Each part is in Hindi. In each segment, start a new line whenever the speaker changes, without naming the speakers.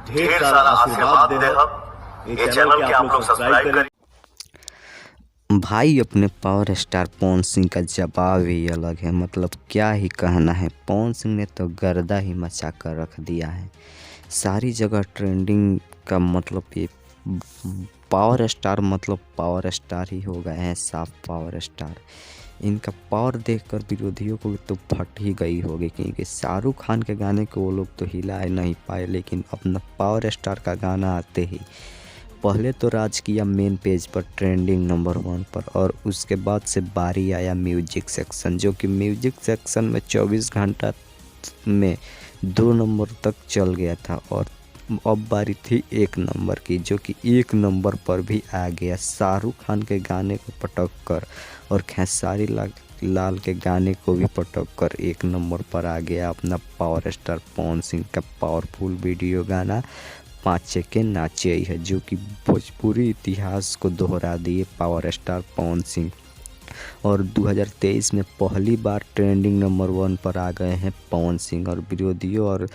ढेर सारा आशीर्वाद दे हम। ये चैनल के आप लोग सब्सक्राइब करें।
भाई अपने पावर स्टार पवन सिंह का जवाब ही अलग है। मतलब क्या ही कहना है, पवन सिंह ने तो गर्दा ही मचा कर रख दिया है। सारी जगह ट्रेंडिंग का मतलब ये पावर स्टार मतलब पावर स्टार ही हो गए हैं, साफ पावर स्टार। इनका पावर देखकर विरोधियों को तो फट ही गई होगी, क्योंकि शाहरुख खान के गाने को वो लोग तो हिला नहीं पाए, लेकिन अपना पावर स्टार का गाना आते ही पहले तो राज किया मेन पेज पर ट्रेंडिंग नंबर 1 पर, और उसके बाद से बारी आया म्यूजिक सेक्शन, जो कि म्यूजिक सेक्शन में 24 घंटा में 2 नंबर तक चल गया था। और अब बारी थी 1 नंबर की, जो कि 1 नंबर पर भी आ गया शाहरुख खान के गाने को पटक कर, और खेसारी लाल के गाने को भी पटक कर 1 नंबर पर आ गया अपना पावर स्टार पवन सिंह का पावरफुल वीडियो गाना पाँचे के नाचे है, जो कि भोजपुरी इतिहास को दोहरा दिए पावर स्टार पवन सिंह। और 2023 में पहली बार ट्रेंडिंग नंबर 1 पर आ गए हैं पवन सिंह, और विरोधियों और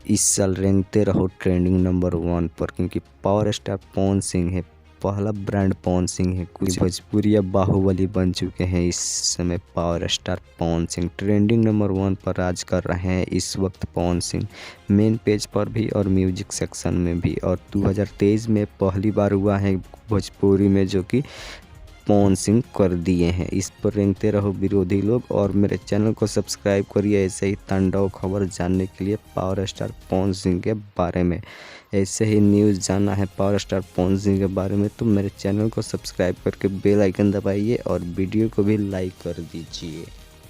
इस साल रेंगते रहो ट्रेंडिंग नंबर 1 पर, क्योंकि पावर स्टार पवन सिंह है, पहला ब्रांड पवन सिंह है। कुछ भोजपुरी बाहुबली बन चुके हैं इस समय power star Pawan Singh. Trending number 1 पर राज कर रहे हैं इस वक्त पवन सिंह, मेन पेज पर भी और म्यूजिक सेक्शन में भी। और 2023 में पहली बार हुआ है भोजपुरी में, जो कि पवन सिंह कर दिए हैं। इस पर रेंगते रहो विरोधी लोग, और मेरे चैनल को सब्सक्राइब करिए ऐसे ही तांडव खबर जानने के लिए पावर स्टार पवन सिंह के बारे में। ऐसे ही न्यूज़ जानना है पावर स्टार पवन सिंह के बारे में तो मेरे चैनल को सब्सक्राइब करके बेल आइकन दबाइए और वीडियो को भी लाइक कर दीजिए।